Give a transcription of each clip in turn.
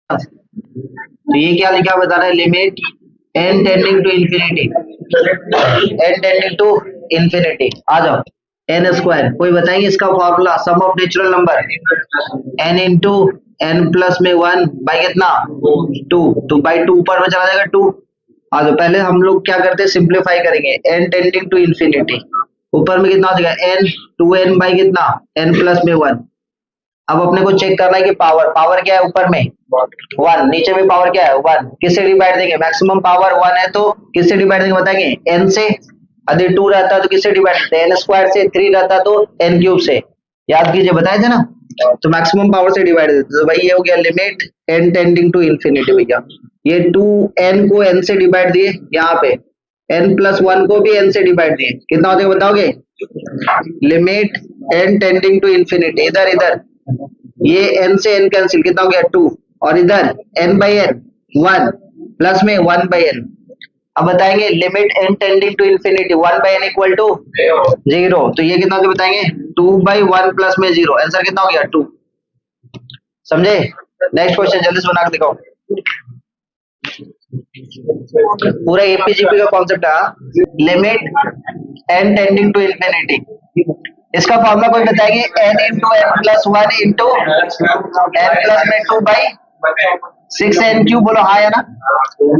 तो ये क्या लिखा बता रहा है, limit n tending to infinity, n tending to infinity. आ जाओ, एन स्क्वायर, कोई बताएंगे इसका formula, sum of natural number n into n plus में वन बाई कितना, टू, तो बाई टू ऊपर में चला जाएगा टू। हाँ तो पहले हम लोग क्या करते हैं, सिंप्लीफाई करेंगे, n टेंडिंग टू इंफिनिटी, ऊपर में कितना हो जाएगा n, टू एन बाई कितना, n प्लस में वन। अब अपने को चेक करना है कि पावर, पावर क्या है ऊपर में वन, नीचे में पावर क्या है वन, किससे डिवाइड देंगे, मैक्सिमम पावर वन है तो किससे डिवाइड देंगे बताएंगे, एन से। यदि टू रहता तो किससे डिवाइड करते, एन स्क्वायर से, थ्री रहता तो एन क्यूब से, याद कीजिए बताए थे ना। तो मैक्सिमम पावर से डिवाइड देते, तो भाई ये हो गया limit n tending to infinity. भैया ये टू एन को एन से डिवाइड दिए, यहाँ पे एन प्लस वन को भी एन से डिवाइड दिए, कितना होता है बताओगे, limit n tending to infinity, इधर इधर ये n से n कैंसिल, कितना हो गया टू, और इधर n by n one, plus में वन बाई एन। अब बताएंगे limit n tending to infinity, one by n equal to zero, तो ये कितना होगा बताएंगे, टू बाई वन प्लस में जीरो, आंसर कितना हो गया टू। समझे, नेक्स्ट क्वेश्चन जल्दी से बना के दिखाओ। पूरा एपीजीपी का कॉन्सेप्ट है, limit n tending to infinity, इसका फॉर्मूला कोई बताएंगे, n into n plus one into n plus में टू बाई सिक्स एन क्यू, बोलो हाँ या ना।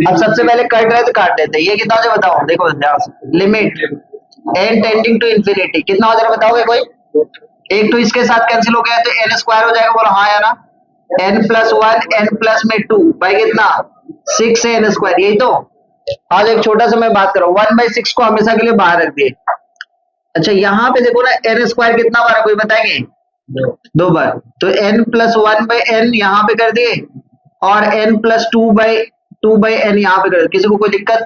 अब सबसे पहले कट रहे तो काट देते, ये कितना हो जाए बताओ, देखो limit n tending to infinity कितना हो जाएगा बताओगे कोई, एक तो इसके साथ कैंसिल हो गया तो n स्क्वायर हो जाएगा, बोलो हाँ या ना, n plus one n plus में टू बाई कितना सिक्स एन स्क्वायर, यही तो। आज एक छोटा सा मैं बात करूं, वन बाई सिक्स को हमेशा के लिए बाहर रख दिए। अच्छा यहाँ पे देखो ना, एन स्क्वायर कितना बार है कोई बताएंगे, दो बार, तो n plus one by n यहाँ पे कर दिए, और n plus two by n यहाँ पे कर दिए, किसी को कोई दिक्कत।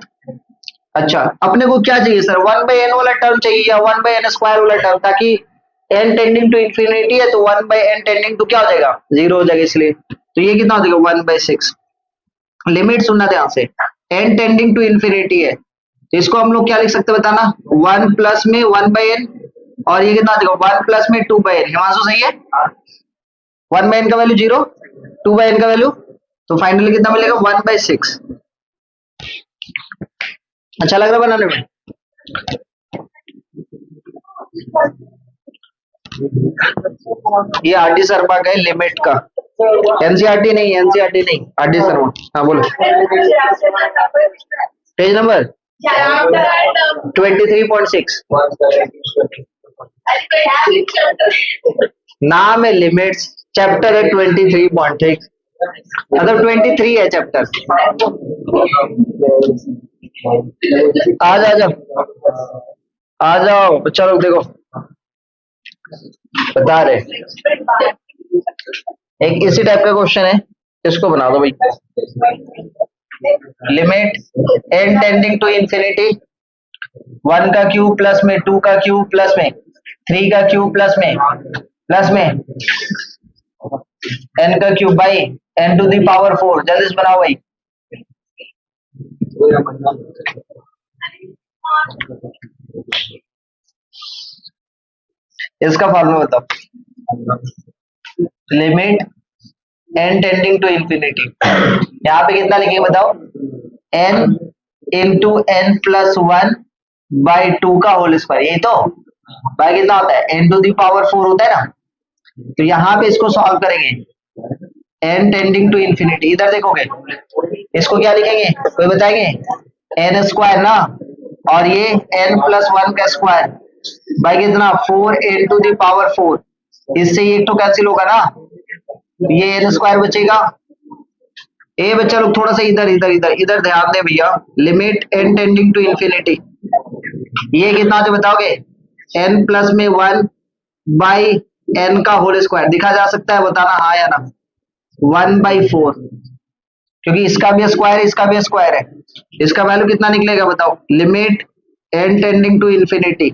अच्छा अपने को क्या चाहिए सर, वन बाई एन वाला टर्म चाहिए या वन बाई एन स्क्वायर वाला टर्म, ताकि एन टेंडिंग टू इंफिनिटी है तो one by n tending to क्या हो जाएगा, जीरो हो जाएगा, इसलिए तो ये कितना हो जाएगा वन बाई सिक्स। लिमिट सुनना ध्यान से, एन टेंडिंग टू इंफिनिटी है तो इसको हम लोग क्या लिख सकते हैं बताना, वन प्लस में वन बाई एन, और ये कितना देखो वन प्लस में टू बाई एन, हिमांशु सही है, वन बाई एन का value zero, two by n का वैल्यू, तो फाइनली कितना मिलेगा वन बाई सिक्स। अच्छा लग रहा है बनाने में, ये आर डी शर्मा का है लिमिट का, एनसीआरटी नहीं, एनसीआरटी नहीं, आर डी शर्मा। हाँ बोलो, पेज नंबर 23.6, नाम है लिमिट्स, चैप्टर है 23.6, मतलब 23 है चैप्टर। आ जाओ आ जाओ, चलो देखो बता रहे, एक इसी टाइप का क्वेश्चन है, इसको बना दो भाई, limit n tending to infinity, one का क्यूब प्लस में टू का क्यूब प्लस में थ्री का क्यूब प्लस में एन का cube by n to the power four, जल्दी से बनाओ भाई। इसका फॉर्मूला बताओ, limit n tending to infinity, यहाँ पे कितना लिखेंगे बताओ, n into n plus one by two का होल स्क्वायर, यही तो, बाई कितना होता है n to the power four होता है ना, तो यहाँ पे इसको सॉल्व करेंगे, एन टेंडिंग टू इंफिनिटी, इधर देखोगे इसको क्या लिखेंगे कोई बताएंगे, एन स्क्वायर ना, और ये एन प्लस वन का स्क्वायर बाई कितना four n to the power four, इससे ये एक तो कैंसिल होगा ना, ये एन स्क्वायर बचेगा। ए बच्चा लोग थोड़ा सा इधर इधर इधर इधर ध्यान दे भैया, limit n tending to infinity, ये कितना जो बताओगे, एन प्लस में वन बाई एन का होल स्क्वायर, दिखा जा सकता है बताना हाँ या ना, वन बाई फोर, क्योंकि इसका भी स्क्वायर है इसका भी स्क्वायर है, इसका वैल्यू कितना निकलेगा बताओ, limit n tending to infinity,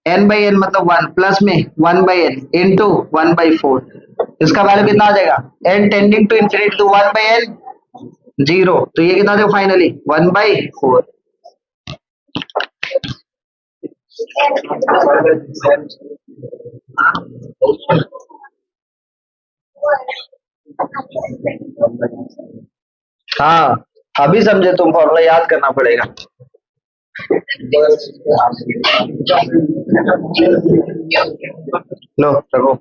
n by n मतलब वन, प्लस में one by n into one by four, इसका वैल्यू कितना आ जाएगा, n tending to infinity to one by n zero, तो ये कितना देगा फाइनली वन बाई फोर। हाँ, अभी समझे तुम, फॉर्मूला याद करना पड़ेगा। लो रखो।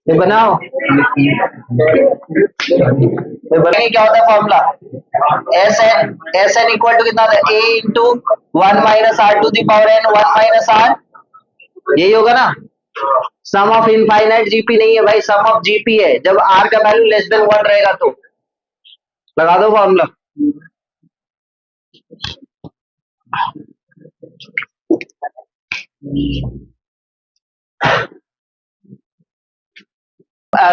ये बनाओ, ये बनाएंगे। क्या होता है formula? S n equal to कितना होता है? ए इंटू 1 - r⁴ (1 - r), यही होगा ना। सम ऑफ इनफाइनाइट जीपी नहीं है भाई, सम ऑफ जीपी है। जब आर का वैल्यू लेस देन 1 रहेगा तो लगा दो फॉर्मूला।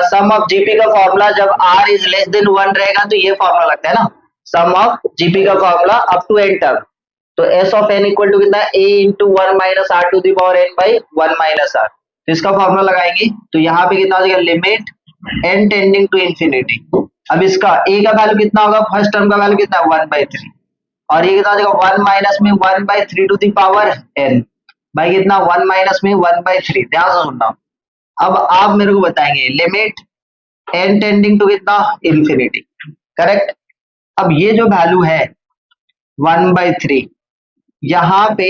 सम ऑफ जीपी का फॉर्मूला जब आर इज लेस देन 1 रहेगा तो ये फॉर्मूला लगता है ना, सम ऑफ जीपी का फॉर्मूला अप टू एन तक। तो S of n equal to कितना है? A into 1 - r⁴ (n/(1 - r)। तो इसका फॉर्मूला लगाएंगे तो यहाँ पे कितना हो जाएगा? Limit n tending to infinity. अब इसका ए का वैल्यू कितना होगा? फर्स्ट टर्म का वैल्यू कितना है? 1/3। और ये कितना हो जाएगा? 1 माइनस में 1/3 भाई कितना? 1 माइनस में 1/3। ध्यान से सुनना। अब आप मेरे को बताएंगे लिमिट एन टेंडिंग टू कितना? Infinity, correct. अब ये जो वैल्यू है 1/3, यहाँ पे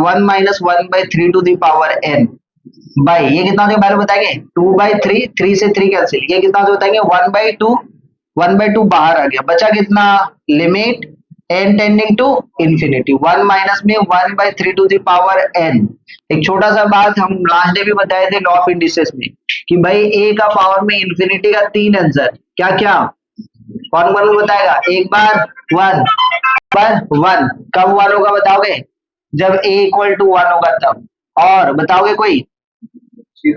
1 - 1/3 बाई ये कितना वैल्यू बताएंगे? 2/3, 3 से 3 कैंसिल, ये कितना बताएंगे? 1/2। 1/2 बाहर आ गया, बचा कितना? Limit n tending to infinity 1 minus में 1/3 एक छोटा सा बात हम लास्ट डे भी बताए थे लॉ ऑफ इंडिसेस में कि भाई ए का पावर में इंफिनिटी का 3 आंसर, क्या क्या? कौन कौन बताएगा? एक बार 1 पर 1 कब 1 होगा बताओगे? जब a इक्वल टू 1 होगा तब। और बताओगे कोई?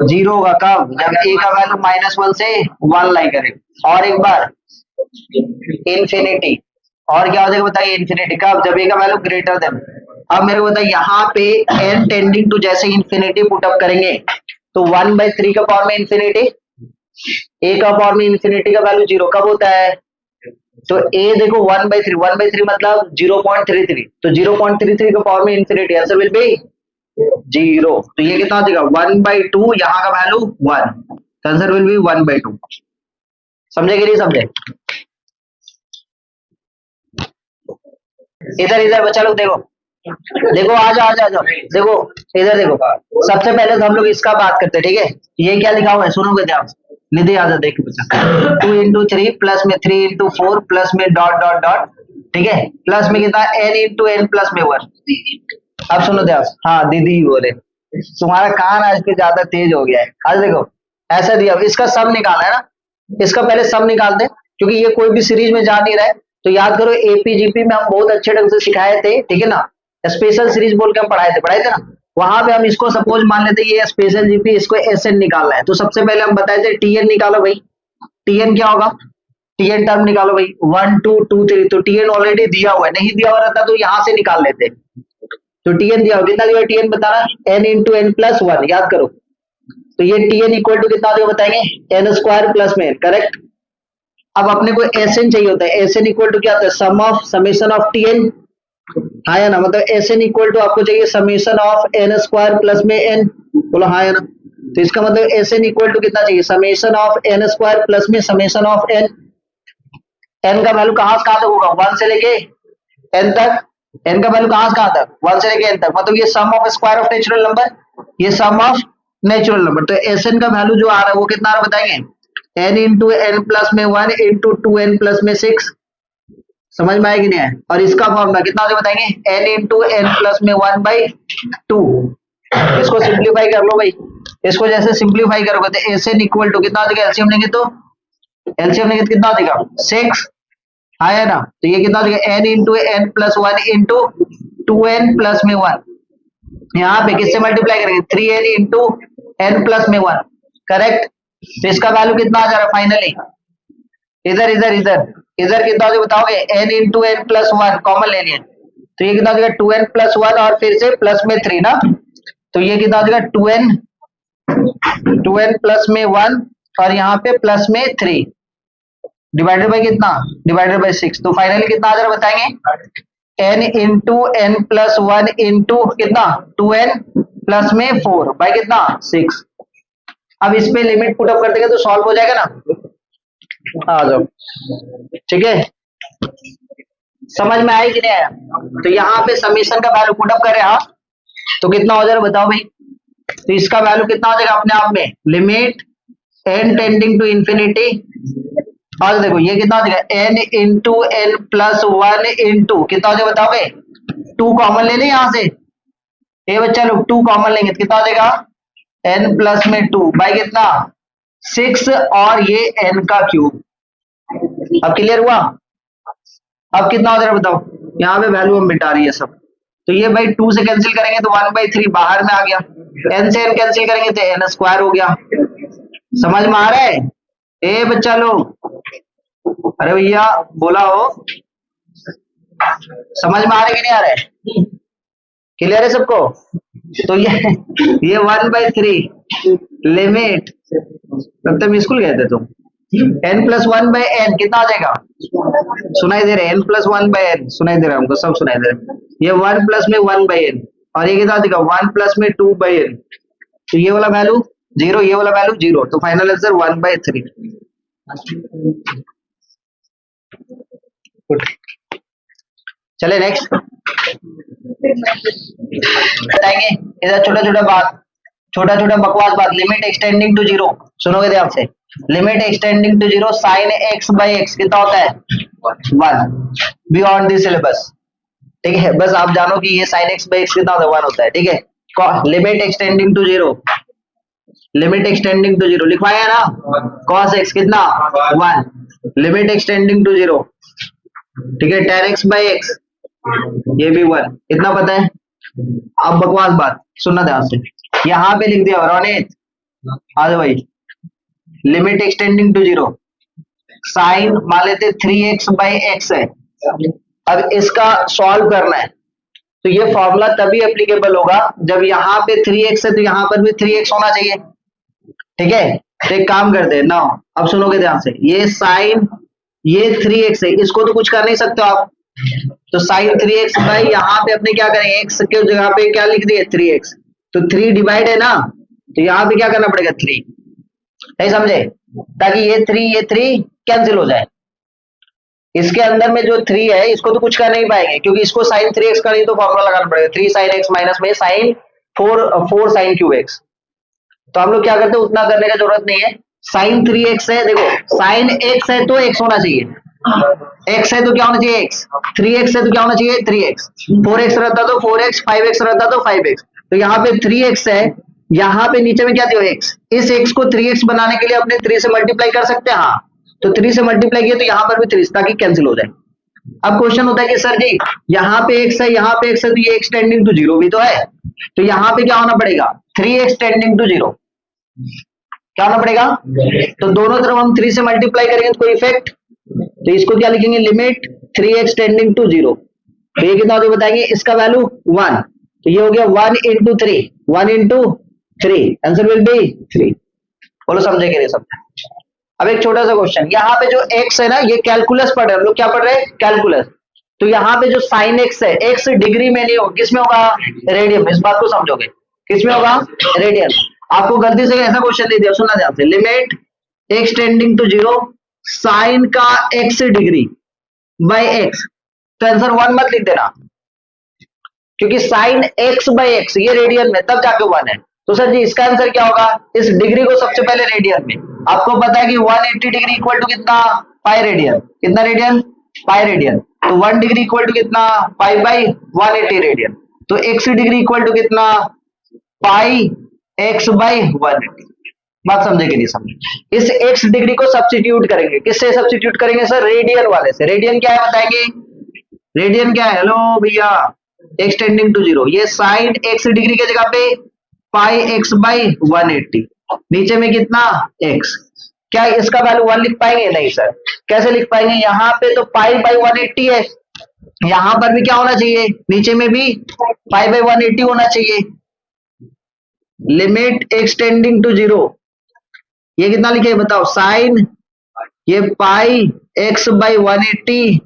0 होगा कब? जब a का वैल्यू -1 से 1 लाई करे। और एक बार इंफिनिटी। और क्या हो जाएगा बताइए? इंफिनिटी कब? जब a का वैल्यू ग्रेटर देन। अब मेरे को बताइए यहाँ पे n टेंडिंग टू जैसे इंफिनिटी पुटअप करेंगे तो 1/3 का पावर में इंफिनिटी, a का पावर में इंफिनिटी का वैल्यू 0 कब होता है? तो a देखो 1/3 मतलब 0.33, तो 0.33 का पावर में इंफिनिटी, आंसर विल बी 0। तो ये कितना हो जाएगा? 1/2, यहाँ का वैल्यू 1, तो आंसर विल बी 1/2। समझे कि नहीं समझे? इधर इधर बच्चा लोग देखो, देखो आ जाओ आ जाओ आ जाओ, देखो इधर देखो। सबसे पहले तो हम लोग इसका बात करते हैं, ठीक है? ये क्या लिखा हुआ है सुनोगे ध्यान से। निधि आ जाओ, देखो बच्चा। 2 × 3 प्लस में 3 × 4 प्लस में डॉट डॉट डॉट, ठीक है? प्लस में कितना? n × n प्लस में 1। अब सुनो ध्यान से। हाँ दीदी बोले, तुम्हारा कान आज के ज्यादा तेज हो गया है। आज देखो ऐसा दिया, इसका सम निकालना है ना, इसका पहले सम निकाल दे क्योंकि ये कोई भी सीरीज में जा नहीं रहा है। तो याद करो एपीजीपी में हम बहुत अच्छे ढंग से सिखाए थे, ठीक है ना? स्पेशल सीरीज बोल के हम पढ़ाए थे ना, वहां पे हम इसको सपोज मान लेते ये स्पेशल जीपी, इसको एसएन निकालना है। तो सबसे पहले हम बताए थे टीएन निकालो भाई। टीएन क्या होगा? टीएन टर्म निकालो भाई, 1 2 2 3। तो टीएन ऑलरेडी दिया हुआ है, नहीं दिया हुआ रहता तो यहाँ से निकाल लेते। तो टीएन दिया हुआ, कितना दिया? टीएन बताना, n × n + 1, याद करो। तो ये टीएन इक्वल टू कितना दिया बताएंगे? n² प्लस में, करेक्ट। अब अपने को एसएन चाहिए होता है, एसएन इक्वल टू क्या होता है? सम ऑफ समेशन ऑफ टीएन, हाँ है ना? मतलब एसएन इक्वल टू आपको चाहिए समेशन ऑफ n² प्लस में n, बोलो हाँ है ना? तो इसका मतलब एसएन इक्वल टू कितना चाहिए? समेशन ऑफ n² प्लस में समेशन ऑफ n। n का वैल्यू कहां से कहां तक होगा? 1 से लेके n तक। n का वैल्यू कहां से कहां तक? 1 से लेके n तक, मतलब ये sum of square of natural number, ये सम ऑफ नेचुरल नंबर। तो एसएन का वैल्यू जो आ रहा है वो कितना आ रहा है बताएंगे? n × n प्लस में 1 × 2n प्लस में 6। समझ में आया कि नहीं है? और इसका फॉर्मूला कितना होता है बताएंगे? n × n प्लस में 1/2। इसको सिंप्लीफाई कर लो भाई, इसको जैसे सिंप्लीफाई करोगे तो एसएन इक्वल टू कितना देगा? एलसीएम लेंगे तो कितना देगा? 6, आया ना? तो ये कितना देगा? n × n plus 1 × 2n plus में 1। यहाँ पे किससे मल्टीप्लाई करेंगे? 3n × n प्लस में 1, करेक्ट। तो इसका वैल्यू कितना आ जा रहा है फाइनली? इधर इधर इधर इधर कितना हो जाएगा बताओगे, n into n plus one common ले लिए, तो ये कितना हो जाएगा 2n प्लस वन और फिर से प्लस में 3 ना, तो ये कितना हो जाएगा 2n प्लस में 1 और यहाँ पे प्लस में 3 डिवाइडेड बाई कितना, डिवाइडेड बाई 6, तो फाइनली कितना आ जा रहा बताएंगे, n into n plus one into कितना 2n प्लस में 4 बाई कितना 6। अब इस पे लिमिट पुट अप कर देंगे तो सॉल्व हो जाएगा ना, आ जाओ ठीक है, समझ में आया कि नहीं आया। तो यहाँ पे समीशन का वैल्यू पुट अप करें आप तो कितना हो जाएगा बताओ भाई, तो इसका वैल्यू कितना हो जाएगा अपने आप में, limit n tending to infinity, और देखो ये कितना हो जाएगा n into n plus one into कितना हो जाएगा बताओगे, 2 कॉमन ले लें यहाँ से, ये बच्चा लोग 2 कॉमन लेंगे तो कितना हो जाएगा n प्लस में 2 बाई कितना 6 और ये n का क्यूब। अब क्लियर हुआ, अब कितना हो जाएगा बताओ, यहाँ पे वैल्यू हम मिटा रही है सब, तो ये भाई 2 से कैंसिल करेंगे तो 1/3 बाहर में आ गया, n से n कैंसिल करेंगे तो n स्क्वायर हो गया। समझ में आ रहा है ए बच्चा लोग, अरे भैया बोला हो, समझ में आ रहा है कि नहीं आ रहा है, क्लियर है सबको। तो ये 1/3 लिमिट, तब तक स्कूल गए थे तुम, n plus one by n कितना आ जाएगा, सुनाई दे रहा है n plus one by n, सुनाई दे रहा है हमको सब सुनाई दे रहा है, ये 1 प्लस में 1 बाई एन और ये कितना आ जाएगा 1 प्लस में 2 बाई एन, तो ये वाला वैल्यू 0, ये वाला वैल्यू 0, तो फाइनल आंसर 1/3। चले नेक्स्ट बताएंगे, इधर छोटा छोटा बकवास बात, लिमिट एक्सटेंडिंग टू 0, सुनोगे ध्यान से, limit x tending to 0 sine x by x कितना होता है 1 बियॉन्ड द सिलेबस, ठीक है, बस आप जानो कि ये साइन x बाई एक्स कितना होता है 1 होता है, ठीक है। Limit x tending to 0, limit x tending to 0 लिखवाया ना, cos x कितना 1, लिमिट एक्सटेंडिंग टू 0, ठीक है, tan x बाई एक्स ये भी 1, इतना पता है। अब बकवास बात सुनना ध्यान से, यहाँ पे लिख दिया रोनित, आज भाई लिमिट एक्सटेंडिंग टू 0 साइन मान लेते 3x बाई एक्स है, अब इसका सॉल्व करना है, तो ये फॉर्मूला तभी एप्लीकेबल होगा जब यहाँ पे 3x है तो यहाँ पर भी 3x होना चाहिए, ठीक है। तो एक काम करते हैं ना, अब सुनोगे ध्यान से, ये साइन ये 3x है, इसको तो कुछ कर नहीं सकते आप, तो साइन 3x बाई यहाँ पे अपने क्या करेंगे, x के जगह पे क्या लिख दिए 3x, तो 3 डिवाइड है ना, तो यहाँ पे क्या करना पड़ेगा 3, नहीं समझे, ताकि ये 3 कैंसिल हो जाए, इसके अंदर में जो 3 है इसको तो कुछ कर नहीं पाएंगे क्योंकि इसको साइन 3x का नहीं तो फॉर्मूला लगाना पड़ेगा, 3 साइन x माइनस में साइन 4 साइन क्यूब x, तो हम लोग क्या करते हैं उतना करने का जरूरत नहीं है, साइन 3x है, देखो साइन x है तो x होना चाहिए, x है तो क्या होना चाहिए x, 3x है तो क्या होना चाहिए 3x, 4x रहता तो 4x, 5x रहता तो 5x, तो यहाँ पे 3x है, यहाँ पे नीचे में क्या दिया x, इस x को 3x बनाने के लिए अपने 3 से मल्टीप्लाई कर सकते हैं, हाँ तो 3 से मल्टीप्लाई किया तो यहाँ पर भी 3 ताकि कैंसिल हो जाए। अब क्वेश्चन होता है कि सर जी यहाँ पे x है, यहाँ पे x है, तो ये x टेंडिंग टू 0 भी तो है, तो यहाँ पे क्या होना पड़ेगा 3x टेंडिंग टू 0, क्या होना पड़ेगा, तो दोनों तरफ हम 3 से मल्टीप्लाई करेंगे तो कोई इफेक्ट, तो इसको क्या लिखेंगे लिमिट 3x टेंडिंग टू 0, तो ये कितना होता है बताएंगे, इसका वैल्यू 1, तो ये हो गया 1 into 3, 1 into 3, answer will B 3। बोलो समझे कि नहीं समझे। अब एक छोटा सा क्वेश्चन, यहाँ पे जो x है ना ये कैलकुलस पढ़ रहे हैं हम लोग, क्या पढ़ रहे हैं कैलकुलस, तो यहाँ पे जो साइन x है x डिग्री में नहीं होगा, किसमें होगा रेडियन में, इस बात को समझोगे, किसमें होगा रेडियन। आपको गलती से ऐसा क्वेश्चन दे दिया, सुनना ध्यान से, limit x tending to 0 sine का x डिग्री बाई x, तो आंसर 1 मत लिख देना क्योंकि साइन x बाई एक्स ये रेडियन में तब जाके 1 है, तो सर जी इसका आंसर क्या होगा, इस डिग्री को सबसे पहले रेडियन में, आपको पता है कि 180 डिग्री इक्वल टू कितना पाई रेडियन, कितना रेडियन पाई रेडियन, तो 1 डिग्री इक्वल टू कितना पाई बाई 180 रेडियन, तो x डिग्री इक्वल टू कितना पाई x बाई 180। बात समझे कि नहीं समझे। इस x डिग्री को सब्स्टिट्यूट करेंगे, किससे सब्स्टिट्यूट करेंगे सर, रेडियन वाले से। रेडियन क्या है बताएंगे, रेडियन क्या है, हेलो भैया, x टेंडिंग टू 0, ये साइन x डिग्री के जगह पे पाई x बाई 180, नीचे में कितना x, क्या इसका वैल्यू 1 लिख पाएंगे? नहीं सर। कैसे लिख पाएंगे? यहाँ पे तो पाई बाई 180 है, यहां पर भी क्या होना चाहिए? नीचे में भी पाई बाई 180 होना चाहिए। लिमिट एक्सटेंडिंग टू जीरो, ये कितना लिखे बताओ? साइन ये पाई एक्स बाई 180,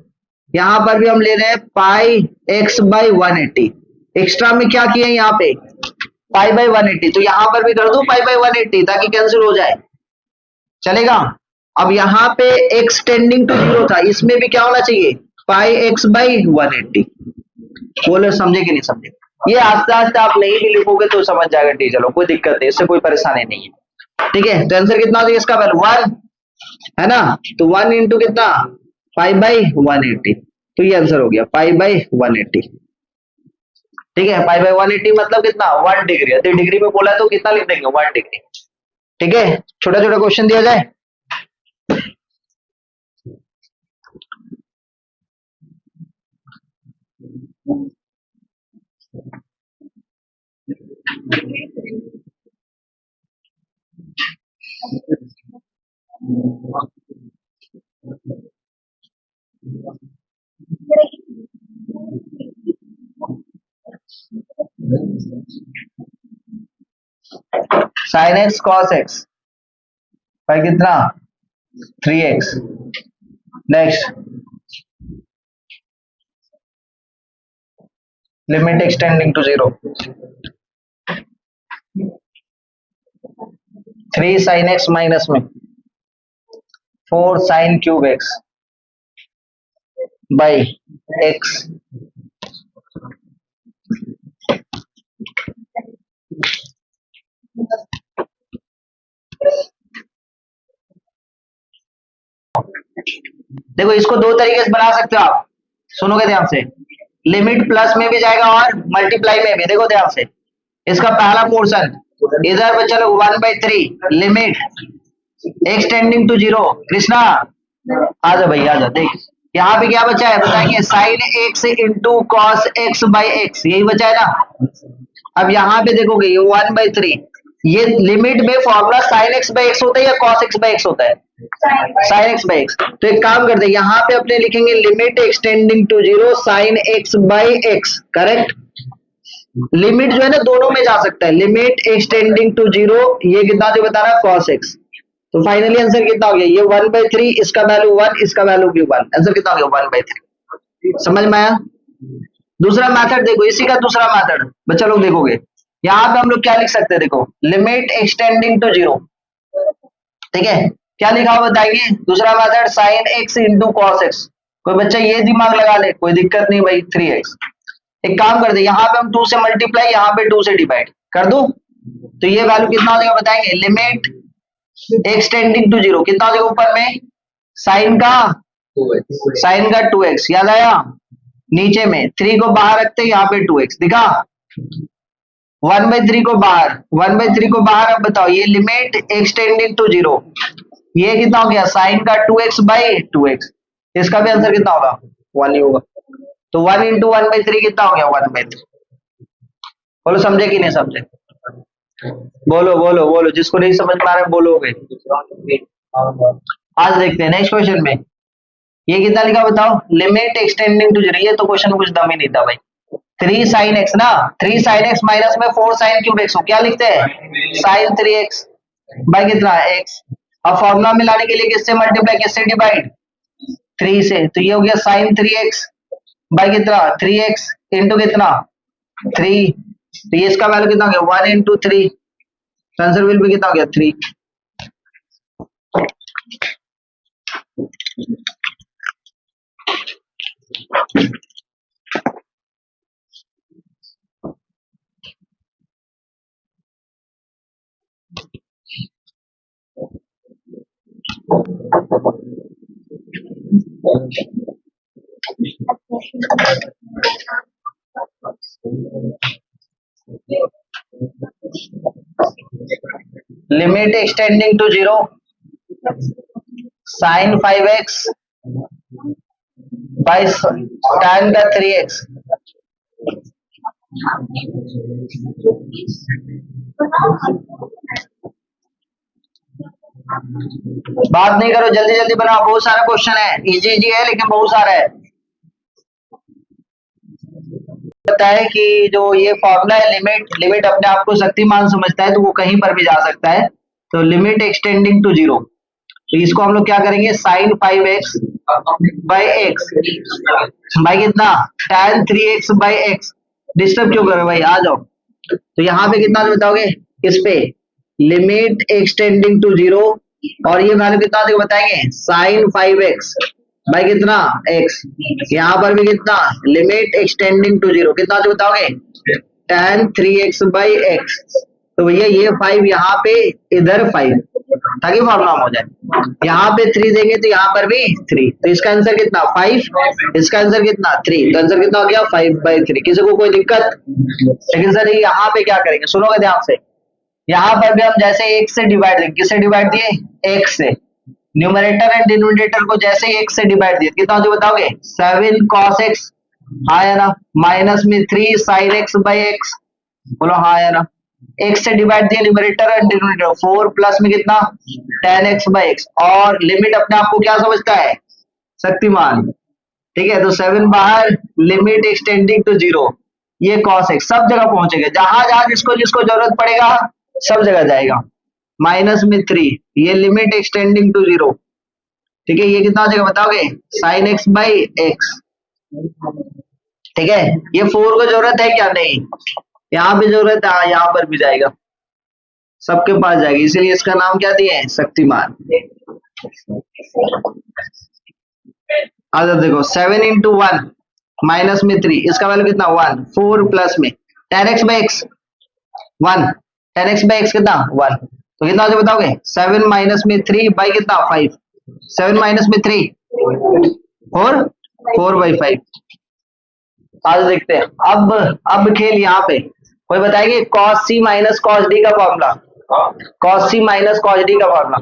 यहां पर भी हम ले रहे हैं पाई एक्स बाई 180। एक्स्ट्रा में क्या किए यहाँ पे? पाई बाई 180, तो यहां पर भी कर दो पाई बाई 180 ताकि कैंसिल हो जाए, चलेगा? अब यहाँ पे एक्स टेंडिंग टू जीरो था, इसमें भी क्या होना चाहिए? पाई एक्स बाई 180। बोलो समझे कि नहीं समझे? ये आस्ते आस्ते आप नहीं भी लिखोगे तो समझ जाएगा टीचर लोग, कोई दिक्कत नहीं, इससे कोई परेशानी नहीं है। ठीक है, तो आंसर कितना हो जाएगा इसका? वैल्यू 1 है ना, तो 1 इंटू कितना? पाई बाई 180, तो ये आंसर हो गया पाई बाई 180। ठीक है, पाई बाई 180 मतलब कितना? 1 डिग्री। यदि डिग्री में बोला तो कितना लिख देंगे? 1 डिग्री। ठीक है, छोटा छोटा क्वेश्चन दिया जाए। Sine x cos x by कितना? 3x। Next, limit x tending to zero, 3 sine x minus में 4 sine cube x by x. देखो इसको दो तरीके से बना सकते हो आप, सुनोगे ध्यान से। लिमिट प्लस में भी जाएगा और मल्टीप्लाई में भी। देखो ध्यान से, इसका पहला पोर्शन इधर पे चलो 1/3 limit x tending to zero. Krishna आ जा भाई, आ जा। देख यहाँ पे क्या बचा है बताएंगे? Sine x into cos x by x, यही बचा है ना। अब यहाँ पे देखोगे ये 1/3, ये लिमिट में formula sine x by x होता है या कॉस एक्स बाई एक्स होता है? Sine x by x. तो एक काम करते हैं, यहाँ पे अपने लिखेंगे limit x tending to zero sine x by x. Correct. Limit जो है ना दोनों में जा सकता है, लिमिट एक्सटेंडिंग टू जीरो, ये कितना जो बता रहा है? Cos x. तो फाइनली आंसर कितना हो गया? ये 1/3, इसका वैल्यू 1, इसका वैल्यू भी 1। आंसर कितना हो गया? 1/3। समझ में आया? दूसरा मेथड देखो, इसी का दूसरा मेथड बच्चा लोग देखोगे, यहाँ पे हम लोग क्या लिख सकते हैं? देखो लिमिट एक्सटेंडिंग टू जीरो, ठीक है, क्या लिखा हुआ बताइए? दूसरा method sine x into cos x. कोई बच्चा ये दिमाग लगा ले, कोई दिक्कत नहीं भाई, 3x। एक काम कर दे, यहाँ पे हम 2 से मल्टीप्लाई, यहाँ पे 2 से डिवाइड कर दो, तो ये वैल्यू कितना हो जाएगा बताएंगे? लिमिट एक्सटेंडिंग टू जीरो कितना हो जाएगा? ऊपर में साइन का 2x, याद आया? नीचे में 3 को बाहर रखते हैं, यहाँ पे 2x दिखा। 1/3 को बाहर, 1/3 को बाहर। अब बताओ ये लिमिट एक्सटेंडिंग टू जीरो, ये कितना हो गया? साइन का 2x बाई 2x। इसका भी आंसर कितना होगा? 1 ही होगा। तो 1 इंटू 1/3 कितना हो गया? 1/3। बोलो समझे कि नहीं समझे? बोलो बोलो बोलो, जिसको नहीं समझ पा रहे बोलोगे। आज देखते हैं नेक्स्ट क्वेश्चन में, ये कितना लिखा बताओ? लिमिट एक्सटेंडिंग टू जीरो, ये तो क्वेश्चन कुछ दम ही नहीं था भाई। 3 साइन एक्स ना, 3 साइन एक्स माइनस में 4 साइन क्यूब एक्स, क्या लिखते हैं? साइन 3x बाई कितना? x। अब फॉर्मूला में लाने के लिए किससे मल्टीप्लाई, किससे डिवाइड? 3 से। तो ये हो गया साइन 3x बाई कितना? 3x इंटू कितना? 3। तो ये इसका वैल्यू कितना हो गया? 1 इंटू 3। आंसर विल भी कितना हो गया? 3। Limit x tending to zero sine 5x by tan का 3x। बात नहीं करो, जल्दी जल्दी बनाओ, बहुत सारा क्वेश्चन है, इजी इजी है लेकिन बहुत सारा है। पता है कि जो ये फॉर्मूला है लिमिट, लिमिट अपने आप को शक्तिमान समझता है तो वो कहीं पर भी जा सकता है। तो लिमिट एक्सटेंडिंग टू जीरो, तो इसको हम लोग क्या करेंगे, साइन 5x बाई एक्स भाई कितना, tan 3x by x. Disturb क्यों करो भाई, आ जाओ। तो यहाँ पे कितना बताओगे, इस पे लिमिट एक्सटेंडिंग टू जीरो, और ये वैल्यू कितना देखो बताएंगे, साइन 5x बाई कितना x। यहाँ पर भी कितना, लिमिट एक्सटेंडिंग टू जीरो, कितना जो बताओगे, tan 3x बाई एक्स। तो भैया ये 5 यहाँ पे, इधर 5, ताकि प्रॉब्लम हो जाए। यहाँ पे 3 देंगे तो यहाँ पर भी 3, तो इसका आंसर कितना 5, इसका आंसर कितना 3, तो आंसर कितना हो गया 5/3। किसी को कोई दिक्कत? लेकिन सर यहाँ पे क्या करेंगे, सुनोगे ध्यान से। यहाँ पर भी हम जैसे एक से डिवाइड देंगे, किससे डिवाइड दिए, एक से। न्यूमरेटर एंड डिनोमिनेटर को जैसे एक से डिवाइड दिए, कितना जो बताओगे 7 cos x, हाँ या ना, माइनस में 3 sin x बाई एक्स, बोलो हाँ या ना। x से डिवाइड दिया न्यूमरेटर एंड डिनोमिनेटर, 4 प्लस में कितना tan x बाई एक्स, और लिमिट अपने आप को क्या समझता है, शक्तिमान। ठीक है, तो 7 बाहर, लिमिट एक्सटेंडिंग टू जीरो, ये cos x सब जगह पहुंचेगा, जहां जहां जिसको जिसको जरूरत पड़ेगा सब जगह जाएगा। माइनस में 3, ये लिमिट एक्सटेंडिंग टू जीरो। ठीक है, ये कितना हो जाएगा बताओगे, साइन x बाई एक्स। ठीक है, ये 4 को जरूरत है क्या, नहीं, यहाँ भी जरूरत है, यहाँ पर भी जाएगा, सबके पास जाएगी, इसीलिए इसका नाम क्या दिए हैं, शक्तिमान। अच्छा देखो, 7 इंटू 1 माइनस में 3, इसका वैल्यू कितना 1, 4 प्लस में tan x by x 1, tan x by x कितना 1, तो कितना हो बताओगे 7 माइनस में 3 बाई कितना 5, 7 माइनस में 3 4/5। आज देखते हैं, अब खेल यहाँ पे कोई बताएगी, cos c minus cos d का formula, cos c minus cos d का formula,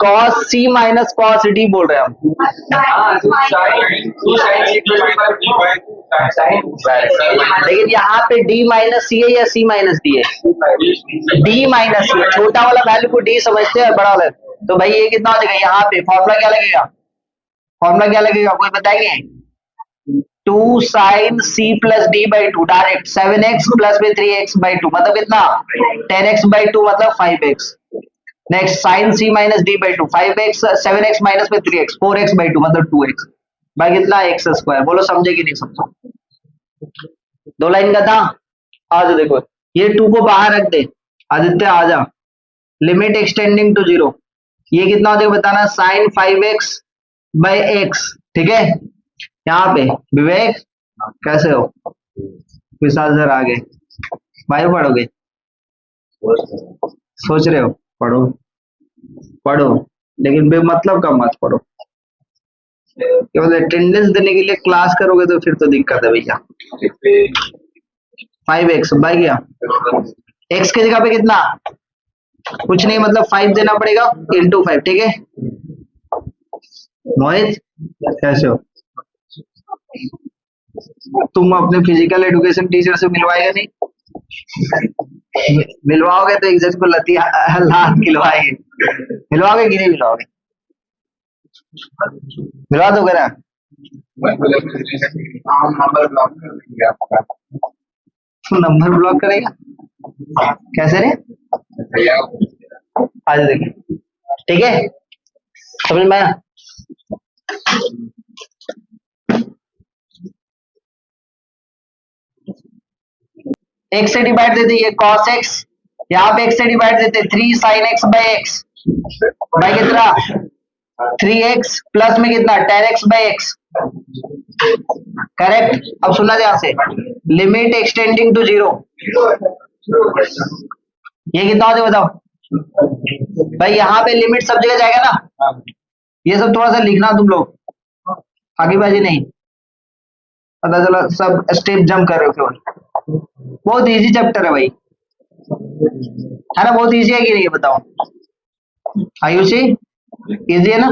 cos c minus cos d बोल रहे हैं हम। लेकिन यहाँ पे d माइनस c है या c माइनस d है, d माइनस c, छोटा वाला वैल्यू को d समझते हैं, बड़ा वाला, तो भाई ये कितना हो जाएगा, यहाँ पे फॉर्मूला क्या लगेगा, फॉर्मूला क्या लगेगा, कोई बताएंगे, 2 sin c plus d by two, direct 7x plus में 3x बाई टू, मतलब कितना 10x बाई टू, मतलब 5x। Next sin c minus d by two, 5x 7x minus में 3x 4x बाई टू, मतलब 2x बाई कितना x square. बोलो समझे कि नहीं समझो, दो लाइन का था। आज देखो, ये 2 को बाहर रख दे, आदित्य आ जा, लिमिट एक्सटेंडिंग टू जीरो, ये कितना हो जाएगा बताना, sin 5x बाई एक्स। ठीक है, यहाँ पे विवेक कैसे हो, विशाल सर आ गए, भाई पढ़ोगे, सोच रहे हो, पढ़ो पढ़ो, लेकिन बेमतलब का मत पढ़ो, केवल अटेंडेंस देने के लिए क्लास करोगे तो फिर तो दिक्कत है भैया। 5x बाई गया, x की जगह पे कितना, कुछ नहीं, मतलब 5 देना पड़ेगा इंटू 5। ठीक है, मोहित कैसे हो, तुम अपने फिजिकल एजुकेशन टीचर से मिलवाएगा नहीं, मिलवाओगे तो एग्जाम को लात खिलवाएंगे, मिलवाओगे कि नहीं मिलवाओगे, मिलवा दोगे ना, नंबर ब्लॉक करेगा, कैसे रे, आज देखिए। ठीक है, समझ में आया? x से डिवाइड देते, ये cos x, यहाँ पे x से डिवाइड देते 3 sin x by x, by कितना 3x प्लस में कितना tan x by x, correct. अब सुनना ध्यान से, लिमिट एक्सटेंडिंग टू जीरो, ये कितना हो जाए बताओ भाई, यहाँ पे लिमिट सब जगह जाएगा ना, ये सब थोड़ा सा लिखना तुम लोग, आगेबाजी नहीं, पता चला सब स्टेप जंप कर रहे हो केवल। बहुत इजी चैप्टर है भाई, है ना, बहुत इजी है कि नहीं बताओ, आयुषी इजी है ना,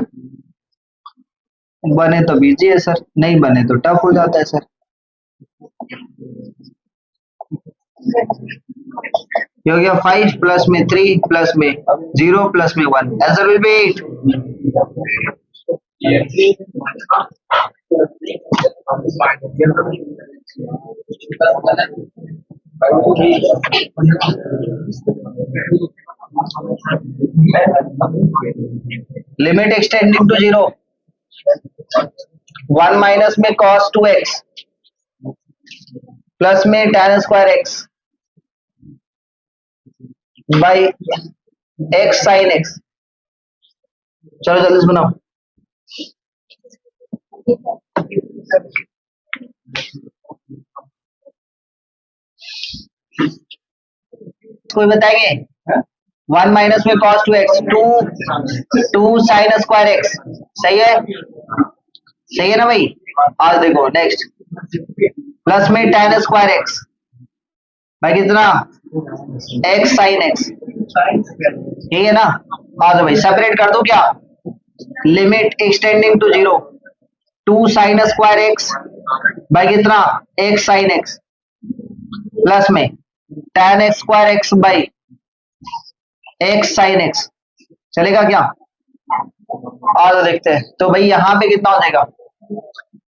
बने तो इजी है सर, नहीं बने तो टफ हो जाता है सर। ये हो गया 5 प्लस में 3 प्लस में 0 प्लस में 1, answer will be 8। Limit x tending to 0, 1 minus में cos 2x प्लस में tan square x by x sin x। चलो जल्दी से बनाओ। कोई बताएंगे? 1 माइनस में cos 2x, 2 sin square x, सही है? सही है ना भाई? आज देखो नेक्स्ट, प्लस में tan स्क्वायर x भाई कितना, x sin x, यही है ना? आज भाई सेपरेट कर दो क्या, limit x tending to 0, 2 sin square x भाई कितना, x sin x प्लस में tan x square x by x sin x, चलेगा क्या? और देखते हैं। तो भाई यहाँ पे कितना हो जाएगा,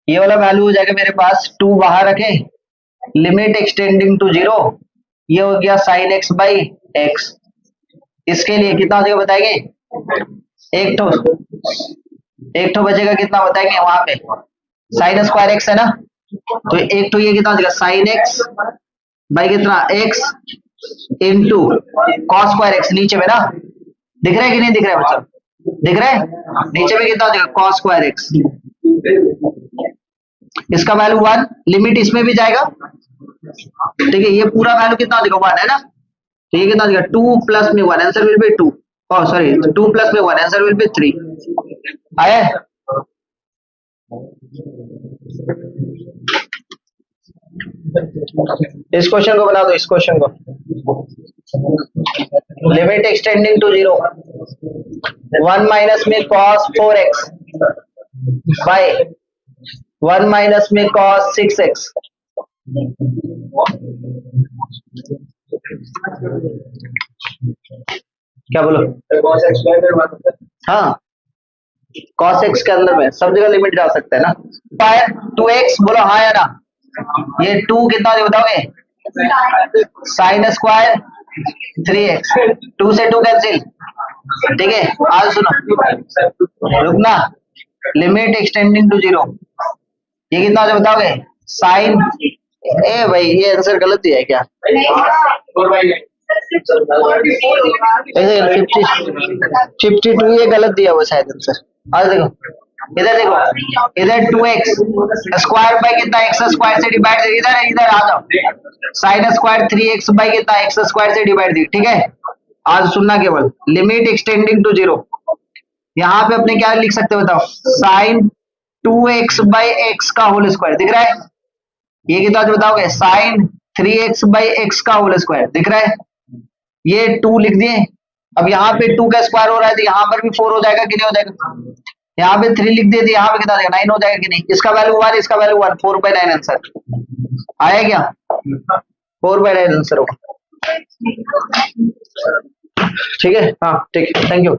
ये वाला वैल्यू हो जाएगा मेरे पास, 2 बाहर रखे, लिमिट एक्सटेंडिंग टू 0, ये हो गया sin x बाई x। इसके लिए कितना हो जाएगा बताएंगे? एक ठो बचेगा, कितना बताएंगे वहां पे, sin स्क्वायर x है ना, तो एक ठो ये कितना हो जाएगा sin x बाई कितना x into cos square x, नीचे में ना दिख रहा है कि नहीं दिख रहा है बच्चा, दिख रहा है? नीचे में कितना हो जाएगा cos स्क्वायर x, इसका वैल्यू 1, लिमिट इसमें भी जाएगा, ठीक है? ये पूरा वैल्यू कितना हो जाएगा 1 है ना, तो ये कितना हो जाएगा 2 प्लस में 1, answer will B 2, sorry 2 plus में 1, आंसर विल बी 3। आया? इस क्वेश्चन को बना दो, इस क्वेश्चन को, लिमिट एक्सटेंडिंग टू 0, 1 माइनस में cos 4x बाय 1 माइनस में cos 6x, क्या बोलो? हाँ, cos x के अंदर में सब जगह लिमिट डाल सकते हैं ना। 2x बोलो हाँ या ना, ये 2 कितना बताओगे, sin स्क्वायर 3x, 2 से 2 कैंसिल, ठीक है? आज सुनो, रुकना, लिमिट एक्सटेंडिंग टू 0, ये कितना हो बताओगे, साइन, ए भाई ये आंसर गलत दिया है क्या, 52 ये गलत दिया हुआ शायद आंसर। आज देखो इधर 2x स्क्वायर बाई कितना, x स्क्वायर से डिवाइड, इधर आ जाओ, साइन स्क्वायर 3x बाई कितना, x स्क्वायर से डिवाइड दी, ठीक है? आज सुनना केवल, लिमिट एक्सटेंडिंग टू 0, यहाँ पे अपने क्या लिख सकते हो बताओ, साइन 2x बाई x का होल स्क्वायर, दिख रहा है? ये कितना बताओगे, साइन 3x बाई x का होल स्क्वायर, दिख रहा है? ये 2 लिख दिए, अब यहाँ पे 2 का स्क्वायर हो रहा है तो यहाँ पर भी 4 हो जाएगा कि नहीं हो जाएगा, यहाँ पे 3 लिख दिए तो यहाँ पे कितना जाएगा, 9 हो जाएगा कि नहीं? इसका वैल्यू 1, इसका वैल्यू 1, 4/9 आंसर आया क्या, 4/9 आंसर होगा, ठीक है? हाँ ठीक है, थैंक यू।